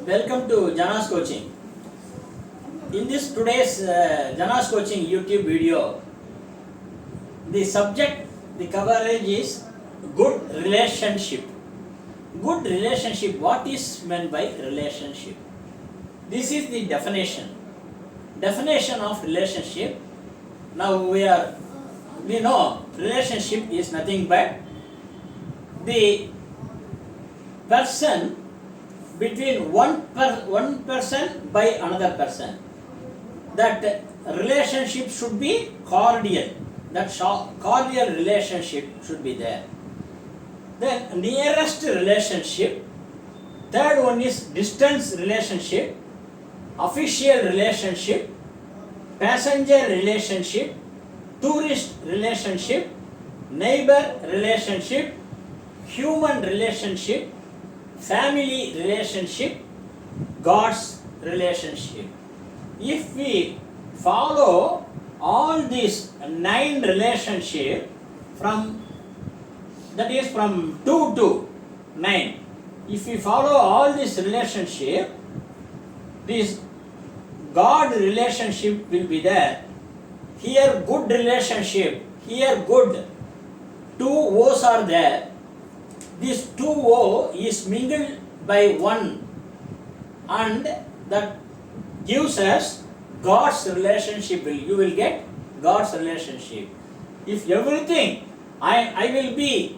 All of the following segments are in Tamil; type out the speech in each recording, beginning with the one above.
Welcome to Jana's Coaching. In this today's Jana's Coaching YouTube video, the subject, the coverage is good relationship. Good relationship, what is meant by relationship? This is the definition. Definition of relationship. Now we know relationship is nothing but the person between one person by another person. That relationship should be cordial. That cordial relationship should be there. Then nearest relationship. Third one is distance relationship, official relationship, passenger relationship, tourist relationship, neighbor relationship, human relationship, family relationship, God's relationship. If we follow all these 9 relationships from 2 to 9, if we follow all this relationship, this God relationship will be there. Here good relationship, here good. 2 O's are there. This 2 O is mingled by 1, and that gives us God's relationship. You will get God's relationship. If everything, I will be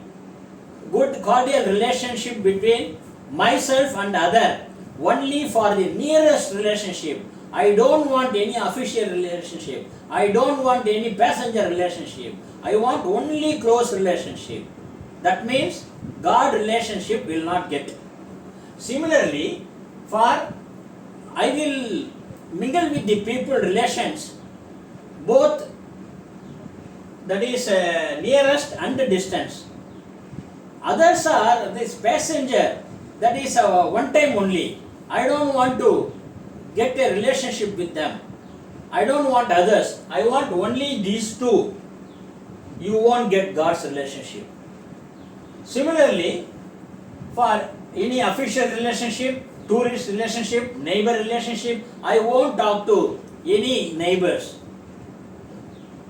good cordial relationship between myself and other, only for the nearest relationship. I don't want any official relationship. I don't want any passenger relationship. I want only close relationship. That means God relationship will not get. Similarly, I will mingle with the people relations, both that is nearest and distance. Others are this passenger, that is one time only. I don't want to get a relationship with them. I don't want others. I want only these 2. You won't get God's relationship. Similarly, for any official relationship, tourist relationship, neighbor relationship, I won't talk to any neighbors.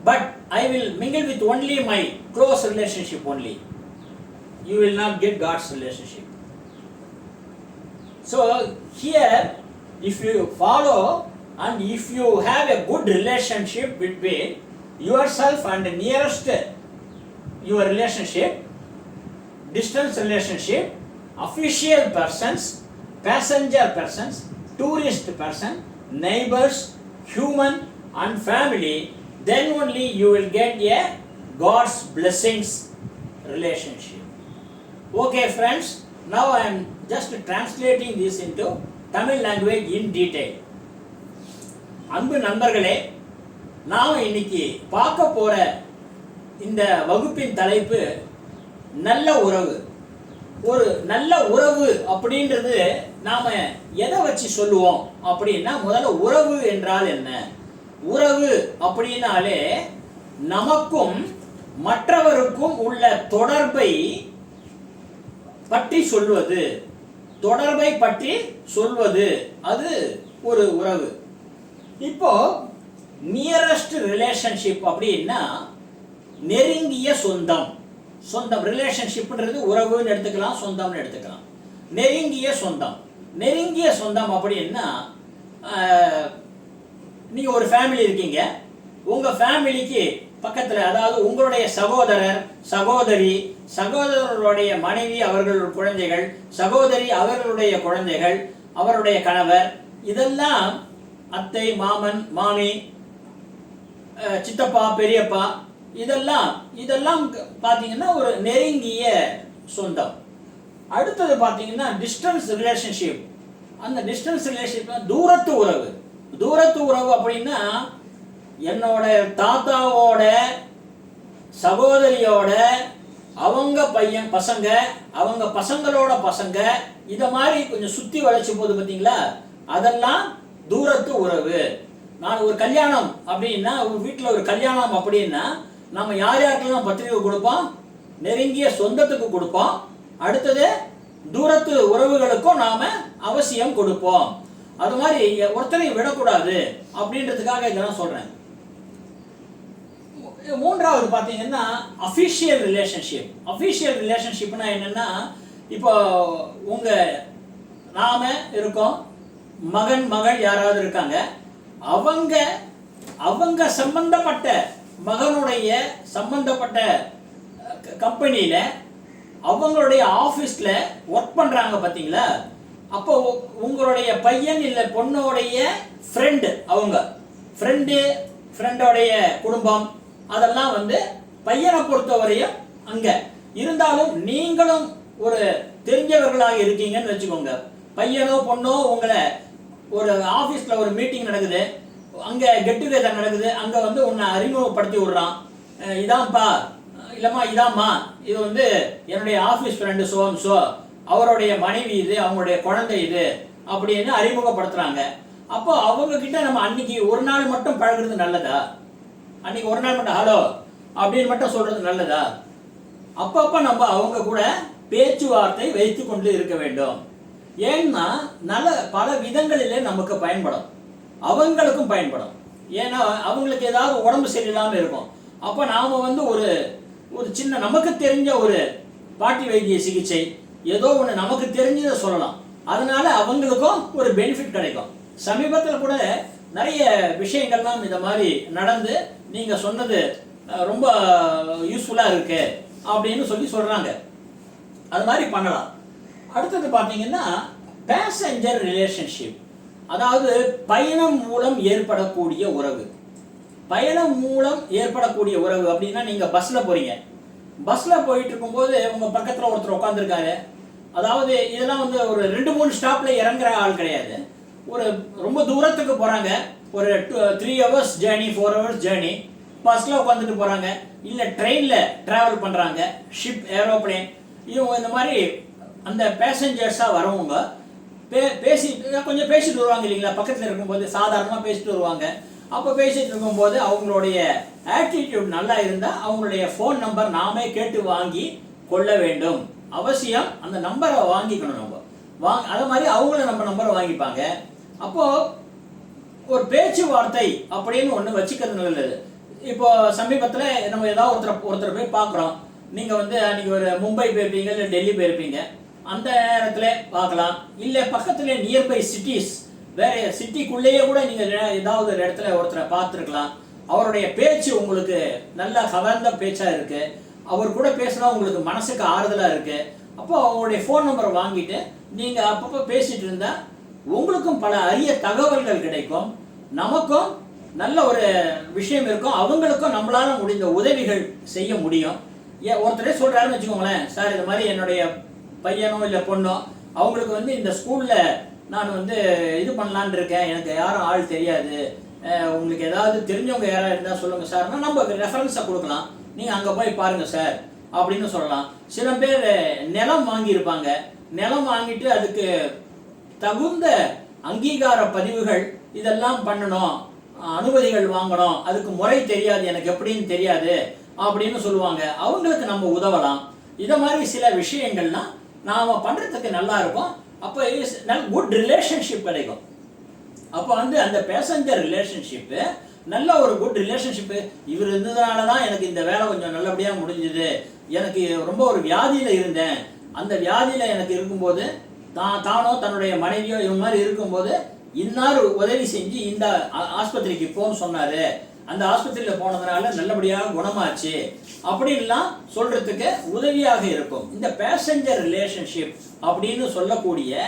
But I will mingle with only my close relationship only. You will not get God's relationship. So here, if you follow and if you have a good relationship between yourself and the nearest your relationship, distance relationship, official persons, passenger persons, tourist person, neighbors, human and family, then only you will get a God's blessings relationship. Okay friends, now I am just translating this into Tamil language in detail. அன்பு நண்பர்களே, நாம் இன்னைக்கு பார்க்க போற இந்த வகுப்பின் தலைப்பு நல்ல உறவு. ஒரு நல்ல உறவு அப்படின்றது நாம எதை வச்சு சொல்லுவோம் அப்படின்னா, முதல்ல உறவு என்றால் என்ன? உறவு அப்படின்னாலே நமக்கும் மற்றவருக்கும் உள்ள தொடர்பை பற்றி சொல்வது, தொடர்பை பற்றி சொல்வது, அது ஒரு உறவு. இப்போ நியரஸ்ட் ரிலேஷன்ஷிப் அப்படின்னா நெருங்கிய சொந்தம். சொந்தம் ரிலேஷன்ஷிப்ன்றது உறவுன்னு எடுத்துக்கலாம், சொந்தம்னு எடுத்துக்கலாம். நெருங்கிய சொந்தம். நெருங்கிய சொந்தம் அப்படின்னா, நீங்க ஒரு ஃபேமிலி இருக்கீங்க, உங்க ஃபேமிலிக்கு பக்கத்துல, அதாவது உங்களுடைய சகோதரர், சகோதரி, சகோதரருடைய மனைவி, அவர்களுடைய குழந்தைகள், சகோதரி அவர்களுடைய குழந்தைகள், அவருடைய கணவர், இதெல்லாம் அத்தை, மாமன், மாமி, சித்தப்பா, பெரியப்பா, இதெல்லாம் பார்த்தீங்கன்னா ஒரு நெருங்கிய சொந்தம். அடுத்தது பார்த்தீங்கன்னா டிஸ்டன்ஸ் ரிலேஷன்ஷிப். அந்த டிஸ்டன்ஸ் ரிலேஷன்ஷிப் தூரத்து உறவு. தூரத்து உறவு அப்படின்னா, என்னோட தாத்தாவோட சகோதரியோட அவங்க பசங்க, அவங்க பசங்களோட பசங்க, இதை மாதிரி கொஞ்சம் சுற்றி வளைச்சு போகுது பார்த்தீங்களா, அதெல்லாம் தூரத்து உறவு. நான் ஒரு கல்யாணம் அப்படின்னா, ஒரு வீட்டில் ஒரு கல்யாணம் அப்படின்னா நம்ம யார் யாருக்கெல்லாம் பத்திரிகை கொடுப்போம்? நெருங்கிய சொந்தத்துக்கு கொடுப்போம். அடுத்தது தூரத்து உறவுகளுக்கும் நாம அவசியம் கொடுப்போம். அது மாதிரி ஒருத்தரை விடக்கூடாது அப்படின்றதுக்காக இதெல்லாம் சொல்றேன். மூன்றாவது பார்த்தீங்கன்னா அஃபிஷியல் ரிலேஷன்ஷிப். அஃபிஷியல் ரிலேஷன்ஷிப்னா என்னன்னா, இப்போ நாம இருக்கோம், மகன் மகள் யாராவது இருக்காங்க, அவங்க சம்பந்தப்பட்ட மகனுடைய சம்பந்தப்பட்ட கம்பெனியில அவங்களுடைய ஆஃபீஸ்ல ஒர்க் பண்றாங்க பார்த்தீங்களா. அப்போ உங்களுடைய பையன் இல்லை பொண்ணுடைய ஃப்ரெண்டு, அவங்க ஃப்ரெண்டோடைய குடும்பம் அதெல்லாம் பையனை பொறுத்தவரையும் அங்க இருந்தாலும் நீங்களும் ஒரு தெரிஞ்சவர்களாக இருக்கீங்கன்னு வச்சுக்கோங்க. பையனோ பொண்ணோ உங்களை ஒரு ஆஃபீஸில் ஒரு மீட்டிங் நடக்குது, அங்கே கெட் டுகெதர் நடக்குது, அங்கே உன்னை அறிமுகப்படுத்தி விடுறான். இதான்ப்பா, இல்லைம்மா இதாம்மா, இது என்னுடைய ஆஃபீஸ் ஃப்ரெண்டு ஸோ அவருடைய மனைவி இது, அவங்களுடைய குழந்தை இது அப்படின்னு அறிமுகப்படுத்துகிறாங்க. அப்போ அவங்க கிட்ட நம்ம அன்னைக்கு ஒரு நாள் மட்டும் பழகுறது நல்லதா? அன்னைக்கு ஒரு நாள் மட்டும் ஹலோ அப்படின்னு மட்டும் சொல்றது நல்லதா? அப்பப்போ நம்ம அவங்க கூட பேச்சுவார்த்தை வைத்து கொண்டு இருக்க வேண்டும். ஏன்னா பல விதங்களிலே நமக்கு பயன்படும், அவங்களுக்கும் பயன்படும். ஏன்னா அவங்களுக்கு ஏதாவது உடம்பு சரியில்லாமல் இருக்கும். அப்போ நாம் ஒரு சின்ன நமக்கு தெரிஞ்ச ஒரு பாட்டி வைத்திய சிகிச்சை ஏதோ ஒன்று நமக்கு தெரிஞ்சதை சொல்லலாம். அதனால அவங்களுக்கும் ஒரு பெனிஃபிட் கிடைக்கும். சமீபத்தில் கூட நிறைய விஷயங்கள்லாம் இந்த மாதிரி நடந்து நீங்கள் சொன்னது ரொம்ப யூஸ்ஃபுல்லாக இருக்கு அப்படின்னு சொல்கிறாங்க. அது மாதிரி பண்ணலாம். அடுத்தது பார்த்தீங்கன்னா பேசஞ்சர் ரிலேஷன்ஷிப், அதாவது பயணம் மூலம் ஏற்படக்கூடிய உறவு. பயணம் மூலம் ஏற்படக்கூடிய உறவு அப்படின்னா, நீங்கள் பஸ்ஸில் போகிறீங்க, பஸ்ஸில் போயிட்டு இருக்கும்போது உங்கள் பக்கத்தில் ஒருத்தர் உட்காந்துருக்காரு. அதாவது இதெல்லாம் ஒரு 2-3 ஸ்டாப்பில் இறங்குற ஆள் கிடையாது. ரொம்ப தூரத்துக்கு போகிறாங்க, ஒரு 3 hours ஜேர்னி 4 hours ஜேர்னி பஸ்ஸில் உட்காந்துட்டு போகிறாங்க, இல்லை ட்ரெயினில் ட்ராவல் பண்ணுறாங்க, ஷிப் ஏரோப்ளேன், இவங்க இந்த மாதிரி அந்த பேசஞ்சர்ஸாக வரவங்க கொஞ்சம் பேசிட்டு வருவாங்க இல்லைங்களா. பக்கத்தில் இருக்கும்போது சாதாரணமாக பேசிட்டு வருவாங்க. அப்போ பேசிட்டு இருக்கும்போது அவங்களுடைய ஆட்டிடியூட் நல்லா இருந்தால் அவங்களுடைய ஃபோன் நம்பர் நாமே கேட்டு வாங்கி கொள்ள வேண்டும். அவசியம் அந்த நம்பரை வாங்கிக்கணும் நம்ம. அது மாதிரி அவங்களும் நம்ம நம்பரை வாங்கிப்பாங்க. அப்போது ஒரு பேச்சுவார்த்தை அப்படின்னு ஒன்று வச்சுக்கிறது நல்லது. இப்போ சமீபத்தில் நம்ம ஏதாவது ஒருத்தர் போய் பார்க்குறோம். நீங்கள் அன்றைக்கி ஒரு மும்பை போயிருப்பீங்க, இல்லை டெல்லி போயிருப்பீங்க, அந்த நேரத்தில் பார்க்கலாம். இல்லை பக்கத்தில் நியர்பை சிட்டிஸ், வேறு சிட்டிக்குள்ளேயே கூட நீங்கள் ஏதாவது ஒரு இடத்துல ஒருத்தரை பார்த்துருக்கலாம். அவருடைய பேச்சு உங்களுக்கு நல்லா கவர்ந்த பேச்சாக இருக்குது, அவர் கூட பேசினா உங்களுக்கு மனசுக்கு ஆறுதலாக இருக்குது. அப்போ அவங்களுடைய ஃபோன் நம்பரை வாங்கிட்டு நீங்கள் அப்பப்போ பேசிகிட்டு இருந்தால் உங்களுக்கும் பல அரிய தகவல்கள் கிடைக்கும், நமக்கும் நல்ல ஒரு விஷயம் இருக்கும், அவங்களுக்கும் நம்மளால முடிந்த உதவிகள் செய்ய முடியும். ஒருத்தரே சொல்கிறாருன்னு வச்சுக்கோங்களேன், சார் இது மாதிரி என்னுடைய பையனோ இல்லை பொண்ணோ அவங்களுக்கு இந்த ஸ்கூலில் நான் இது பண்ணலான் இருக்கேன், எனக்கு யாரும் ஆள் தெரியாது, உங்களுக்கு ஏதாவது தெரிஞ்சவங்க யாராவது இருந்தால் சொல்லுங்கள் சார்னா நம்ம ரெஃபரன்ஸை கொடுக்கலாம், நீங்கள் அங்கே போய் பாருங்கள் சார் அப்படின்னு சொல்லலாம். சில பேர் நிலம் வாங்கியிருப்பாங்க, நிலம் வாங்கிட்டு அதுக்கு தகுந்த அங்கீகார பதிவுகள் இதெல்லாம் பண்ணணும், அனுமதிகள் வாங்கணும், அதுக்கு முறை தெரியாது, எனக்கு எப்படின்னு தெரியாது அப்படின்னு சொல்லுவாங்க. அவங்களுக்கு நம்ம உதவலாம். இதை மாதிரி சில விஷயங்கள்லாம் நாம் பண்ணுறதுக்கு நல்லா இருக்கும். அப்போ குட் ரிலேஷன்ஷிப் கிடைக்கும். அப்போ அந்த பேசஞ்சர் ரிலேஷன்ஷிப்பு நல்ல ஒரு குட் ரிலேஷன்ஷிப்பு. இவர் இருந்ததுனால தான் எனக்கு இந்த வேலை கொஞ்சம் நல்லபடியாக முடிஞ்சுது, எனக்கு ரொம்ப ஒரு வியாதியில் இருந்தேன், அந்த வியாதியில் எனக்கு இருக்கும்போது தானோ தன்னுடைய மனைவியோ இவங்க மாதிரி இருக்கும்போது இன்னார் உதவி செஞ்சு இந்த ஆஸ்பத்திரிக்கு போன்னு சொன்னார், அந்த ஆஸ்பத்திரியில் போனதுனால நல்லபடியாக குணமாச்சு அப்படின்லாம் சொல்கிறதுக்கு உதவியாக இருக்கும். இந்த பேசஞ்சர் ரிலேஷன்ஷிப் அப்படின்னு சொல்லக்கூடிய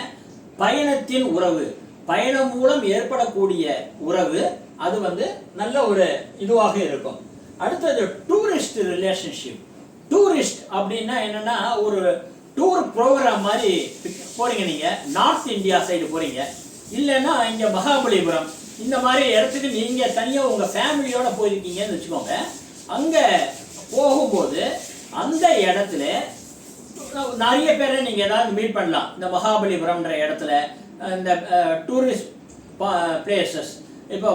பயணத்தின் உறவு, பயணம் மூலம் ஏற்படக்கூடிய உறவு, அது நல்ல ஒரு இதுவாக இருக்கும். அடுத்தது டூரிஸ்ட் ரிலேஷன்ஷிப். டூரிஸ்ட் அப்படின்னா என்னன்னா, ஒரு டூர் ப்ரோக்ராம் மாதிரி போறீங்க, நீங்கள் நார்த் இந்தியா சைடு போறீங்க, இல்லைன்னா இங்கே மகாபலிபுரம் இந்த மாதிரி இடத்துக்கு நீங்கள் தனியாக உங்கள் ஃபேமிலியோட போயிருக்கீங்கன்னு வச்சுக்கோங்க. அங்கே போகும்போது அந்த இடத்துல நிறைய பேரை நீங்கள் ஏதாவது மீட் பண்ணலாம். இந்த மகாபலிபுரம்ன்ற இடத்துல இந்த டூரிஸ்ட் பிளேசஸ், இப்போ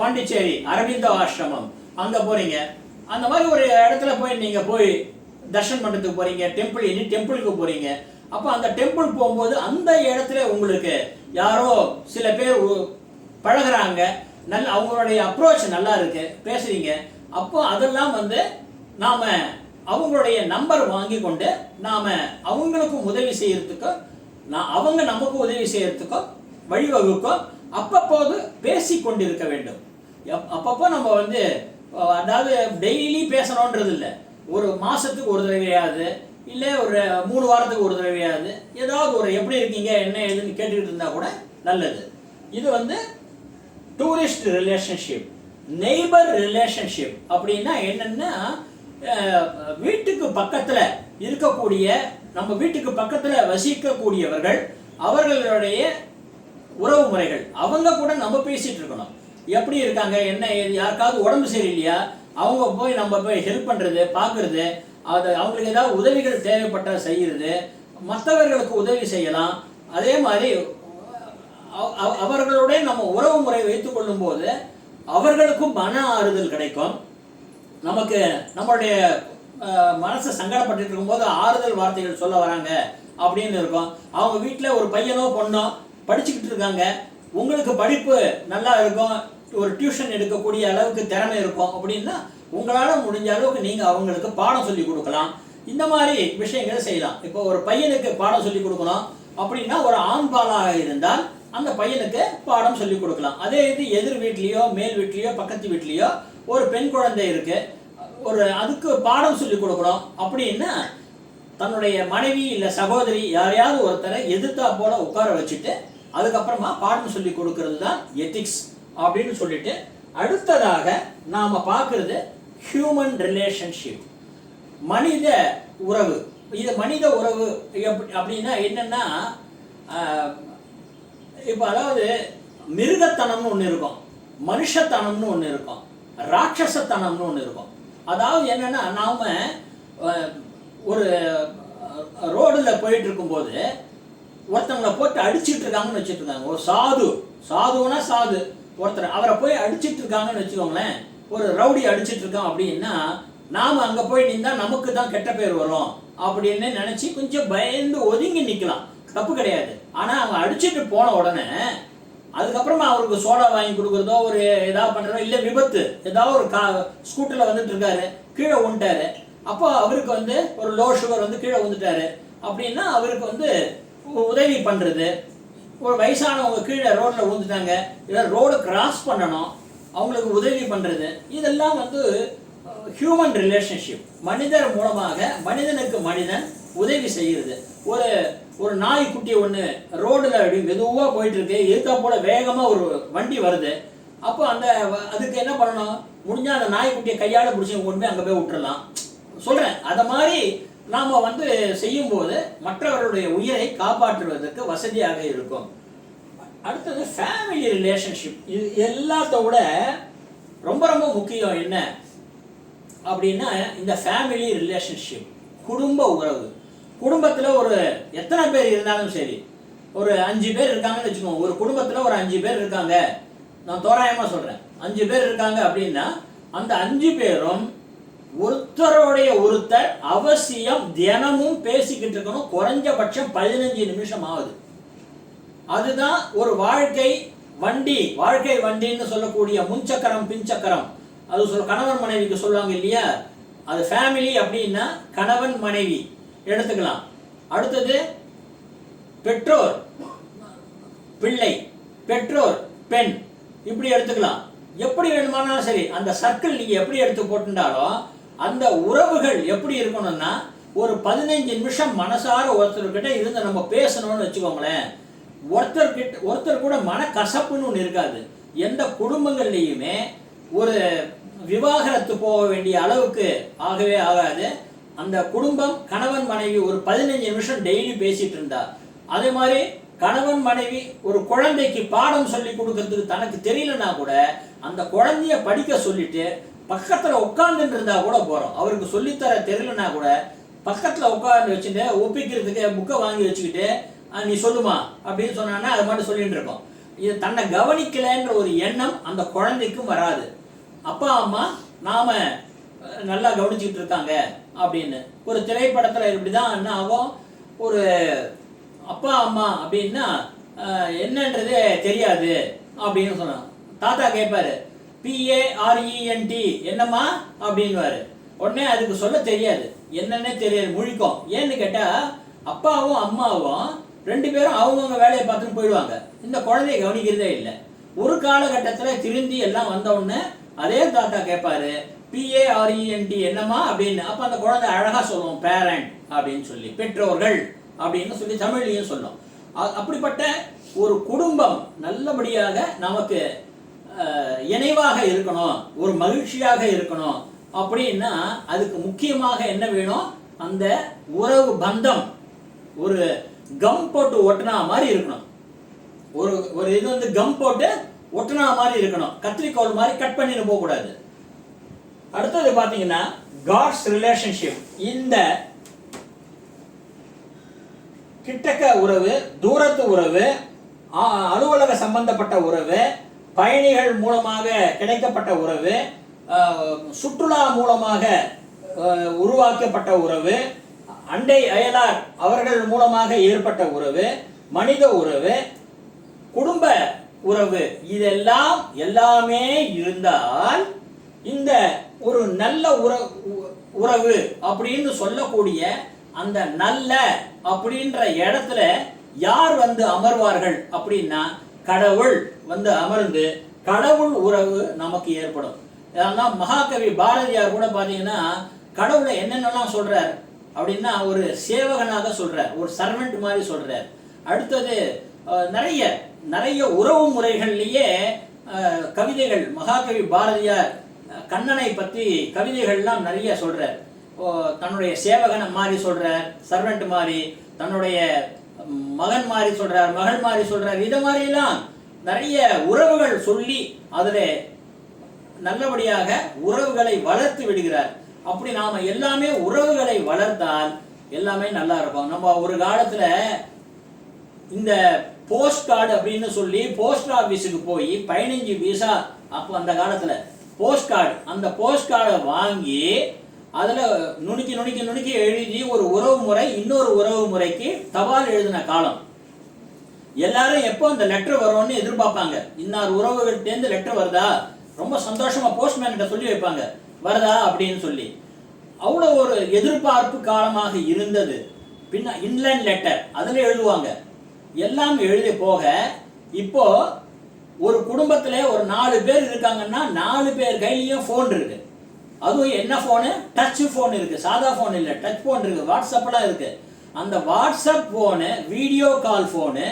பாண்டிச்சேரி அரவிந்தோ ஆசிரமம் அங்கே போகிறீங்க, அந்த மாதிரி ஒரு இடத்துல போய் நீங்கள் தர்ஷன் பண்ணுறதுக்கு போகிறீங்க, டெம்பிளுக்கு போகிறீங்க. அப்போ அந்த டெம்பிள் போகும்போது அந்த இடத்துல உங்களுக்கு யாரோ சில பேர் பழகுறாங்க, நல்ல அவங்களுடைய அப்ரோச் நல்லா இருக்கு, பேசுறீங்க, அப்போ அதெல்லாம் வந்து நாம அவங்களுடைய நம்பர் வாங்கி கொண்டு நாம அவங்களுக்கும் உதவி செய்யறதுக்கும் அவங்க நமக்கு உதவி செய்யறதுக்கும் வழிவகுக்கும் அப்பப்போது பேசி கொண்டிருக்க வேண்டும். அப்பப்போ நம்ம வந்து அதாவது டெய்லி பேசணுன்றது இல்லை, ஒரு மாசத்துக்கு ஒரு தடவையாவது இல்லை ஒரு 3 வாரத்துக்கு ஒரு தடவையாவது ஏதாவது ஒரு எப்படி இருக்கீங்க என்ன ஏதுன்னு கேட்டுக்கிட்டு இருந்தா கூட நல்லது. இது வந்து டூரிஸ்ட் ரிலேஷன்ஷிப். நெய்பர் ரிலேஷன்ஷிப் அப்படின்னா என்னன்னா, வீட்டுக்கு பக்கத்துல இருக்கக்கூடிய நம்ம வீட்டுக்கு பக்கத்துல வசிக்கக்கூடியவர்கள் அவர்களுடைய உறவு முறைகள் அவங்க கூட நம்ம பேசிட்டு இருக்கணும். எப்படி இருக்காங்க என்ன யாருக்காவது உடம்பு சரியில்லையா அவங்க போய் நம்ம போய் ஹெல்ப் பண்றது பார்க்கறது, அது அவங்களுக்கு ஏதாவது உதவிகள் தேவைப்பட்ட செய்யறது, மற்றவர்களுக்கு உதவி செய்யலாம். அதே மாதிரி அவர்களுடைய நம்ம உறவு முறை வைத்துக் கொள்ளும் போது அவர்களுக்கும் மன ஆறுதல் கிடைக்கும். நமக்கு நம்மளுடைய மனசை சங்கடப்பட்டு இருக்கும்போது ஆறுதல் வார்த்தைகள் சொல்ல வராங்க அப்படின்னு இருக்கும். அவங்க வீட்டில் ஒரு பையனோ பொண்ணோ படிச்சுக்கிட்டு இருக்காங்க, உங்களுக்கு படிப்பு நல்லா இருக்கும், ஒரு டியூஷன் எடுக்கக்கூடிய அளவுக்கு திறமை இருக்கும் அப்படின்னா உங்களால் முடிஞ்ச அளவுக்கு நீங்கள் அவங்களுக்கு பாடம் சொல்லி கொடுக்கலாம். இந்த மாதிரி விஷயங்களை செய்யலாம். இப்போ ஒரு பையனுக்கு பாடம் சொல்லி கொடுக்கணும் அப்படின்னா ஒரு ஆண் பாலாக இருந்தால் அந்த பையனுக்கு பாடம் சொல்லி கொடுக்கலாம். அதே இது எதிர் வீட்லேயோ மேல் வீட்லேயோ பக்கத்து வீட்லேயோ ஒரு பெண் குழந்தை இருக்கு, ஒரு அதுக்கு பாடம் சொல்லி கொடுக்கணும் அப்படின்னா தன்னுடைய மனைவி இல்லை சகோதரி யாரையாவது ஒருத்தரை எதிர்த்தா போல உட்கார வச்சுட்டு அதுக்கப்புறமா பாடம் சொல்லி கொடுக்கறது தான் எத்திக்ஸ் அப்படின்னு சொல்லிட்டு, அடுத்ததாக நாம பார்க்கறது ஹியூமன் ரிலேஷன்ஷிப், மனித உறவு. இது மனித உறவு அப்படின்னா என்னன்னா, இப்போ அதாவது மிருகத்தனம்னு ஒன்று இருக்கும், மனுஷத்தனம்னு ஒன்று இருக்கும், ராட்சசத்தனம்னு ஒன்று இருக்கும். அதாவது என்னன்னா, நாம ஒரு ரோடில் போயிட்டு இருக்கும்போது ஒருத்தவங்களை போட்டு அடிச்சுட்டு இருக்காங்கன்னு வச்சுட்டு இருக்காங்க. ஒரு சாதுனா சாது ஒருத்தர் அவரை போய் அடிச்சுட்டு இருக்காங்கன்னு வச்சுக்கோங்களேன், ஒரு ரவுடி அடிச்சுட்டு இருக்கான் அப்படின்னா நாம அங்க போய் நின்றா நமக்கு தான் கெட்ட பேர் வரும் அப்படின்னு நினைச்சு கொஞ்சம் பயந்து ஒதுங்கி நிக்கலாம், தப்பு கிடையாது. ஆனா அவங்க அடிச்சுட்டு போன உடனே அதுக்கப்புறமா அவருக்கு சோடா வாங்கி கொடுக்குறதோ ஒரு ஏதாவது பண்றதோ இல்லை விபத்து ஏதாவது ஒரு ஸ்கூட்டர்ல வந்துட்டு இருக்காரு கீழே விழுந்துட்டாரு, அப்போ அவருக்கு வந்து ஒரு லோ சுகர் வந்து கீழே விழுந்துட்டாரு அப்படின்னா அவருக்கு வந்து உதவி பண்றது, ஒரு வயசானவங்க கீழே ரோட்ல விழுந்துட்டாங்க இல்லை ரோடு கிராஸ் பண்ணணும் அவங்களுக்கு உதவி பண்றது, இதெல்லாம் வந்து ஹியூமன் ரிலேஷன்ஷிப். மனிதர் மூலமாக மனிதனுக்கு மனிதன் உதவி செய்கிறது. ஒரு ஒரு நாய்க்குட்டி ஒன்று ரோடுல அப்படி மெதுவாக போயிட்டு இருக்கு, எதுக்கா போல வேகமா ஒரு வண்டி வருது, அப்போ அதுக்கு என்ன பண்ணணும், முடிஞ்சா அந்த நாய்க்குட்டியை கையால பிடிச்சி கொண்டு போய் அங்கே போய் விட்டுறலாம் சொல்றேன். அதை மாதிரி நாம வந்து செய்யும் போது மற்றவர்களுடைய உயிரை காப்பாற்றுவதற்கு வசதியாக இருக்கும். அடுத்தது ஃபேமிலி ரிலேஷன்ஷிப். இது எல்லாத்த விட ரொம்ப ரொம்ப முக்கியம் என்ன அப்படின்னா இந்த ஃபேமிலி ரிலேஷன்ஷிப், குடும்ப உறவு. குடும்பத்தில் ஒரு எத்தனை பேர் இருந்தாலும் சரி, ஒரு 5 பேர் இருக்காங்கன்னு வச்சுக்கோங்க, ஒரு குடும்பத்தில் ஒரு 5 பேர் இருக்காங்க, நான் தோராயமாக சொல்கிறேன் 5 பேர் இருக்காங்க அப்படின்னா அந்த 5 பேரும் ஒருத்தருடைய ஒருத்தர் அவசியம் தினமும் பேசிக்கிட்டு இருக்கணும், குறைஞ்சபட்சம் 15 நிமிஷம் ஆகுது. அதுதான் ஒரு வாழ்க்கை வண்டின்னு சொல்லக்கூடிய முன்சக்கரம் பின்சக்கரம், அது கணவன் மனைவிக்கு சொல்லுவாங்க இல்லையா, அது ஃபேமிலி அப்படின்னா கணவன் மனைவி எடுத்துக்கலாம். அடுத்தது பெற்றோர் பிள்ளை, பெற்றோர் பெண், இப்படி எடுத்துக்கலாம். எப்படி வேணுமானாலும் சரி, அந்த சர்க்கிள் நீங்க எப்படி எடுத்து போட்டுட்டாலும் அந்த உறவுகள் எப்படி இருக்கணும்னா ஒரு 15 நிமிஷம் மனசார ஒருத்தர்கிட்ட இருந்து நம்ம பேசணும்னு வச்சுக்கோங்களேன், ஒருத்தர் கூட மனக்கசப்புன்னு ஒன்று இருக்காது. எந்த குடும்பங்கள்லையுமே ஒரு விவாகரத்து போக வேண்டிய அளவுக்கு ஆகவே ஆகாது. அந்த குடும்பம் கணவன் மனைவி ஒரு 15 நிமிஷம் டெய்லி பேசிட்டு இருந்தா, அதே மாதிரி கணவன் மனைவி ஒரு குழந்தைக்கு பாடம் சொல்லி கொடுக்கறதுக்கு தனக்கு தெரியலன்னா கூட அந்த குழந்தைய படிக்க சொல்லிட்டு பக்கத்துல உட்கார்ந்துட்டு இருந்தா கூட போறோம். அவருக்கு சொல்லித்தர தெரியலன்னா கூட பக்கத்துல உட்கார்ந்து வச்சுட்டு ஒப்பிக்கிறதுக்கு புக்கை வாங்கி வச்சுக்கிட்டு நீ சொல்லுமா அப்படின்னு சொன்னா அது மட்டும் சொல்லிட்டு இருக்கோம். இது தன்னை கவனிக்கலைன்ற ஒரு எண்ணம் அந்த குழந்தைக்கும் வராது. அப்பா அம்மா நாம நல்லா கவனிச்சுக்கிட்டு இருக்காங்க அப்படின்னு. ஒரு திரைப்படத்துல இப்படிதான் என்ன ஆகும், ஒரு அப்பா அம்மா அப்படின்னா என்னன்றதே தெரியாது அப்படின்னு சொன்னான். தாத்தா கேட்பாரு, PARENT என்னம்மா அப்படின்வாரு. உடனே அதுக்கு சொல்ல தெரியாது, என்னன்னே தெரியாது, முழிக்கும். ஏன்னு கேட்டால் அப்பாவும் அம்மாவும் ரெண்டு பேரும் அவங்கவுங்க வேலையை பார்த்துன்னு போயிடுவாங்க. இந்த குழந்தைய கவனிக்கிறதே இல்லை. ஒரு காலகட்டத்தில் திருந்தி எல்லாம் வந்த உடனே அதே தாத்தா கேட்பாரு, PARENT என்னம்மா அப்படின்னு. அப்போ அந்த குழந்தை அழகாக சொல்லுவோம், பேரண்ட் அப்படின்னு சொல்லி, பெற்றோர்கள் அப்படின்னு சொல்லி தமிழ்லையும் சொல்லும். அப்படிப்பட்ட ஒரு குடும்பம் நல்லபடியாக நமக்கு இணைவாக இருக்கணும், ஒரு மகிழ்ச்சியாக இருக்கணும் அப்படின்னா அதுக்கு முக்கியமாக என்ன வேணும்? அந்த உறவு பந்தம் ஒரு கம் போட்டு ஒட்டினா மாதிரி இருக்கணும். ஒரு இது வந்து கம் போட்டு ஒட்டினா மாதிரி இருக்கணும், கத்திரிக்கோள் மாதிரி கட் பண்ணிட்டு போகக்கூடாது. அடுத்தது பார்த்தீங்கன்னா காட்ஸ் ரிலேஷன்ஷிப். இந்த கிட்டக்க உறவு, தூரத்து உறவு, அலுவலக சம்பந்தப்பட்ட உறவு, பயணிகள் மூலமாக கிடைக்கப்பட்ட உறவு, சுற்றுலா மூலமாக உருவாக்கப்பட்ட உறவு, அண்டை அயலார் அவர்கள் மூலமாக ஏற்பட்ட உறவு, மனித உறவு, குடும்ப உறவு, இதெல்லாம் எல்லாமே இருந்தால் இந்த ஒரு நல்ல உறவு அப்படின்னு சொல்லக்கூடிய அந்த நல்ல அப்படின்ற இடத்துல யார் வந்து அமர்வார்கள் அப்படின்னா கடவுள் வந்து அமர்ந்து கடவுள் உறவு நமக்கு ஏற்படும். அதனால் மகாகவி பாரதியார் கூட பார்த்தீங்கன்னா கடவுளை என்னென்னலாம் சொல்றார் அப்படின்னா ஒரு சேவகனாக சொல்றார், ஒரு சர்வெண்ட் மாதிரி சொல்றார். அடுத்தது நிறைய நிறைய உறவு முறைகள்லேயே கவிதைகள் மகாகவி பாரதியார் கண்ணனை பற்றி கவிதைகள்லாம் நிறைய சொல்றார். தன்னுடைய சேவகனை மாதிரி சொல்றார், சர்வெண்ட் மாதிரி, தன்னுடைய மகன் மாதிரி சொல்றார், மகள் மாதிரி சொல்றார். இதை மாதிரிலாம் நிறைய உறவுகள் சொல்லி அதில் நல்லபடியாக உறவுகளை வளர்த்து விடுகிறார். அப்படி நாம எல்லாமே உறவுகளை வளர்த்தால் எல்லாமே நல்லா இருக்கும். நம்ம ஒரு காலத்துல இந்த போஸ்ட் கார்டு அப்படின்னு சொல்லி போஸ்ட் ஆபீஸுக்கு போய் 15 பைசா, அப்போ அந்த காலத்துல போஸ்ட் கார்டு, அந்த போஸ்ட் கார்டை வாங்கி அதுல நுணுக்கி நுணுக்கி நுணுக்கி எழுதி ஒரு உறவு முறை இன்னொரு உறவு முறைக்கு தபால் எழுதின காலம். எல்லாரும் எப்போ இந்த லெட்டர் வரும்னு எதிர்பார்ப்பாங்க. இன்னார் உறவுகிட்டேருந்து லெட்டர் வருதா, ரொம்ப சந்தோஷமா போஸ்ட்மேன் கிட்ட சொல்லி வைப்பாங்க, வருதா அப்படின்னு சொல்லி. அவ்வளோ ஒரு எதிர்பார்ப்பு காலமாக இருந்தது. பின்ன இன்லைன் லெட்டர் அதில் எழுதுவாங்க. எல்லாம் எழுதி போக இப்போ ஒரு குடும்பத்தில் ஒரு 4 பேர் இருக்காங்கன்னா 4 பேர் கையிலையும் ஃபோன் இருக்கு. அதுவும் என்ன ஃபோனு? டச் ஃபோன் இருக்கு, சாதா ஃபோன் இல்லை, டச் ஃபோன் இருக்கு, வாட்ஸ்அப்லாம் இருக்கு. அந்த WhatsApp phone, video call phone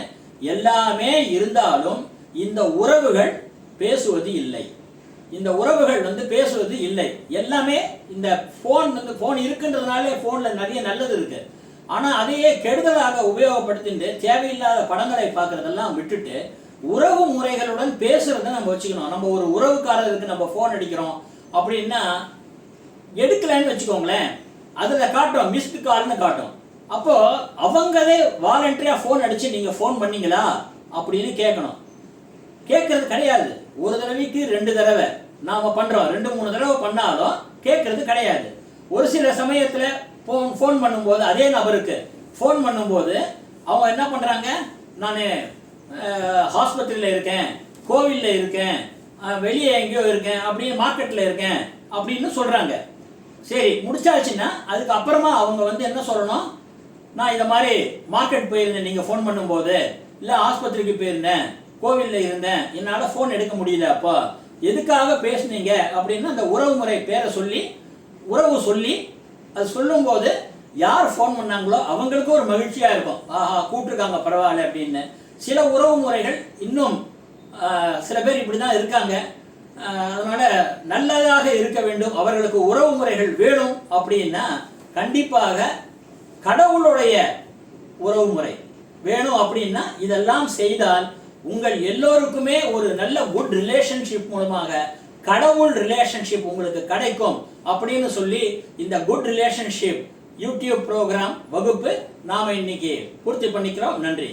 எல்லாமே இருந்தாலும் இந்த உறவுகள் பேசுவது இல்லை. இந்த உறவுகள் வந்து பேசுவது இல்லை. எல்லாமே இந்த ஃபோன் வந்து ஃபோன் இருக்குன்றதுனாலே ஃபோனில் நிறைய நல்லது இருக்கு. ஆனால் அதையே கெடுதலாக உபயோகப்படுத்திட்டு தேவையில்லாத படங்களை பார்க்கறதெல்லாம் விட்டுட்டு உறவு முறைகளுடன் பேசுறதை நம்ம வச்சுக்கணும். நம்ம ஒரு உறவுக்காரருக்கு நம்ம ஃபோன் அடிக்கிறோம் அப்படின்னா எடுக்கலன்னு வச்சுக்கோங்களேன், அதில் காட்டும் மிஸ்டு கால்னு காட்டும். அப்போ அவங்களே வாலண்டரியா ஃபோன் அடிச்சு நீங்க ஃபோன் பண்ணீங்களா அப்படின்னு கேட்கணும். கேட்கறது கிடையாது. ஒரு தடவைக்கு 2 தடவை நாம பண்றோம், 2-3 தடவை பண்ணாலும் கேட்கறது கிடையாது. ஒரு சில சமயத்துல ஃபோன் பண்ணும்போது அதே நபருக்கு ஃபோன் பண்ணும்போது அவங்க என்ன பண்றாங்க, நான் ஹாஸ்பிட்டலில் இருக்கேன், கோவிலில் இருக்கேன், வெளியே எங்கேயோ இருக்கேன், அப்படின்னு மார்க்கெட்டில் இருக்கேன் அப்படின்னு சொல்றாங்க. சரி, முடிச்சாச்சுன்னா அதுக்கு அப்புறமா அவங்க வந்து என்ன சொல்லணும், நான் இதை மாதிரி மார்க்கெட் போயிருந்தேன் நீங்கள் ஃபோன் பண்ணும்போது, இல்லை ஆஸ்பத்திரிக்கு போயிருந்தேன், கோவிலில் இருந்தேன், என்னால் ஃபோன் எடுக்க முடியல, அப்போ எதுக்காக பேசுனீங்க அப்படின்னு அந்த உறவு முறை பேரை சொல்லி உறவு சொல்லி அது சொல்லும்போது யார் ஃபோன் பண்ணாங்களோ அவங்களுக்கு ஒரு மகிழ்ச்சியாக இருக்கும். ஆஹா, கூப்பிட்டுருக்காங்க பரவாயில்ல அப்படின்னு. சில உறவு முறைகள் இன்னும் சில பேர் இப்படி தான் இருக்காங்க. அதனால நல்லதாக இருக்க வேண்டும், அவர்களுக்கு உறவு முறைகள் வேணும் அப்படின்னா கண்டிப்பாக கடவுளுடைய உறவு முறை வேணும். அப்படின்னா இதெல்லாம் செய்தால் உங்கள் எல்லோருக்குமே ஒரு நல்ல குட் ரிலேஷன்ஷிப் மூலமாக கடவுள் ரிலேஷன்ஷிப் உங்களுக்கு கிடைக்கும் அப்படின்னு சொல்லி இந்த குட் ரிலேஷன்ஷிப் யூடியூப் ப்ரோக்ராம் வகுப்பு நாம இன்னைக்கு பூர்த்தி பண்ணிக்கிறோம். நன்றி.